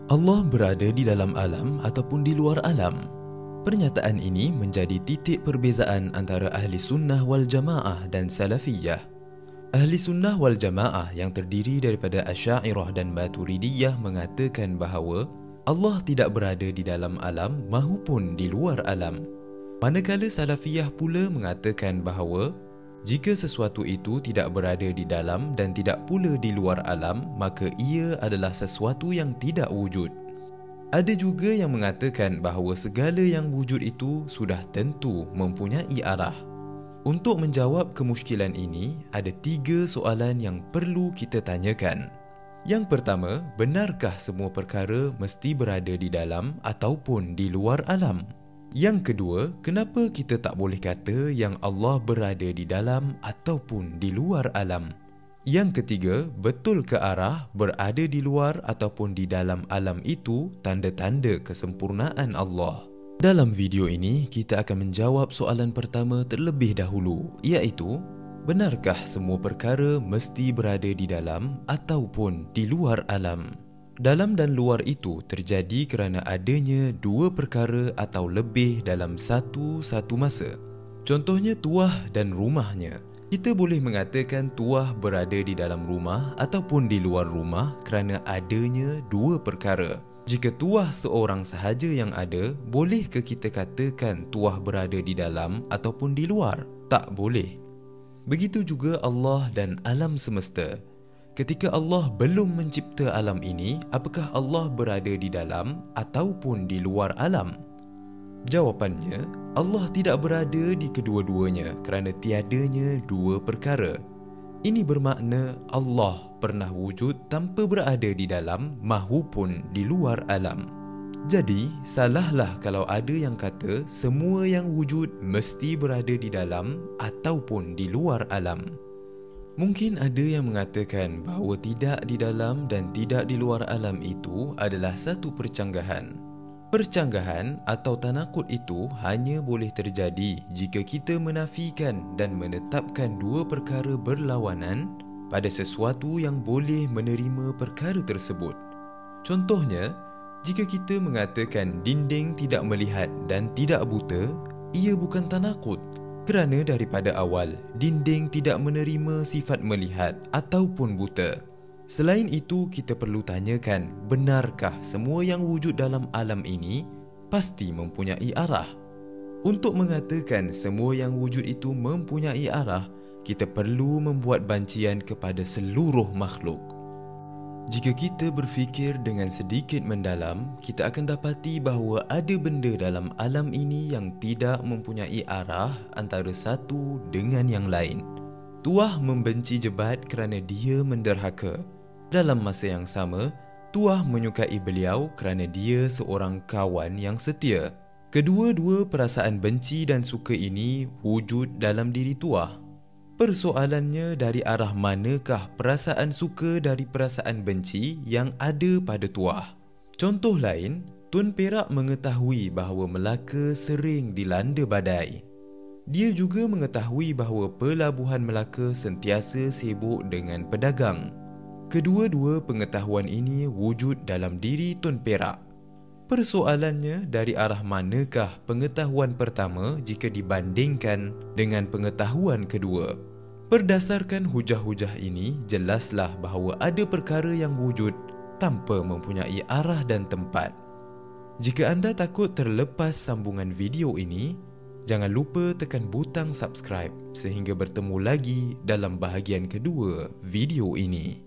Allah berada di dalam alam ataupun di luar alam. Pernyataan ini menjadi titik perbezaan antara Ahli Sunnah wal Jamaah dan Salafiyah. Ahli Sunnah wal Jamaah yang terdiri daripada Asy'ariyah dan Maturidiyah mengatakan bahawa Allah tidak berada di dalam alam mahupun di luar alam. Manakala Salafiyah pula mengatakan bahawa jika sesuatu itu tidak berada di dalam dan tidak pula di luar alam, maka ia adalah sesuatu yang tidak wujud. Ada juga yang mengatakan bahawa segala yang wujud itu sudah tentu mempunyai arah. Untuk menjawab kemusykilan ini, ada 3 soalan yang perlu kita tanyakan. Yang pertama, benarkah semua perkara mesti berada di dalam ataupun di luar alam? Yang kedua, kenapa kita tak boleh kata yang Allah berada di dalam ataupun di luar alam? Yang ketiga, betul ke arah berada di luar ataupun di dalam alam itu tanda-tanda kesempurnaan Allah? Dalam video ini, kita akan menjawab soalan pertama terlebih dahulu, iaitu benarkah semua perkara mesti berada di dalam ataupun di luar alam? Dalam dan luar itu terjadi kerana adanya 2 perkara atau lebih dalam satu masa. Contohnya tuah dan rumahnya. Kita boleh mengatakan tuah berada di dalam rumah ataupun di luar rumah kerana adanya 2 perkara. Jika tuah seorang sahaja yang ada, bolehkah kita katakan tuah berada di dalam ataupun di luar? Tak boleh. Begitu juga Allah dan alam semesta. Ketika Allah belum mencipta alam ini, apakah Allah berada di dalam ataupun di luar alam? Jawapannya, Allah tidak berada di kedua-duanya kerana tiadanya 2 perkara. Ini bermakna Allah pernah wujud tanpa berada di dalam mahupun di luar alam. Jadi, salahlah kalau ada yang kata semua yang wujud mesti berada di dalam ataupun di luar alam. Mungkin ada yang mengatakan bahawa tidak di dalam dan tidak di luar alam itu adalah satu percanggahan. Percanggahan atau tanakut itu hanya boleh terjadi jika kita menafikan dan menetapkan 2 perkara berlawanan pada sesuatu yang boleh menerima perkara tersebut. Contohnya, jika kita mengatakan dinding tidak melihat dan tidak buta, ia bukan tanakut. Kerana daripada awal, dinding tidak menerima sifat melihat ataupun buta. Selain itu, kita perlu tanyakan, benarkah semua yang wujud dalam alam ini pasti mempunyai arah? Untuk mengatakan semua yang wujud itu mempunyai arah, kita perlu membuat bancian kepada seluruh makhluk. Jika kita berfikir dengan sedikit mendalam, kita akan dapati bahawa ada benda dalam alam ini yang tidak mempunyai arah antara satu dengan yang lain. Tuah membenci jebat kerana dia menderhaka. Dalam masa yang sama, Tuah menyukai beliau kerana dia seorang kawan yang setia. Kedua-dua perasaan benci dan suka ini wujud dalam diri Tuah. Persoalannya, dari arah manakah perasaan suka dari perasaan benci yang ada pada Tuah? Contoh lain, Tun Perak mengetahui bahawa Melaka sering dilanda badai. Dia juga mengetahui bahawa pelabuhan Melaka sentiasa sibuk dengan pedagang. Kedua-dua pengetahuan ini wujud dalam diri Tun Perak. Persoalannya, dari arah manakah pengetahuan pertama jika dibandingkan dengan pengetahuan kedua? Berdasarkan hujah-hujah ini, jelaslah bahawa ada perkara yang wujud tanpa mempunyai arah dan tempat. Jika anda takut terlepas sambungan video ini, jangan lupa tekan butang subscribe sehingga bertemu lagi dalam bahagian kedua video ini.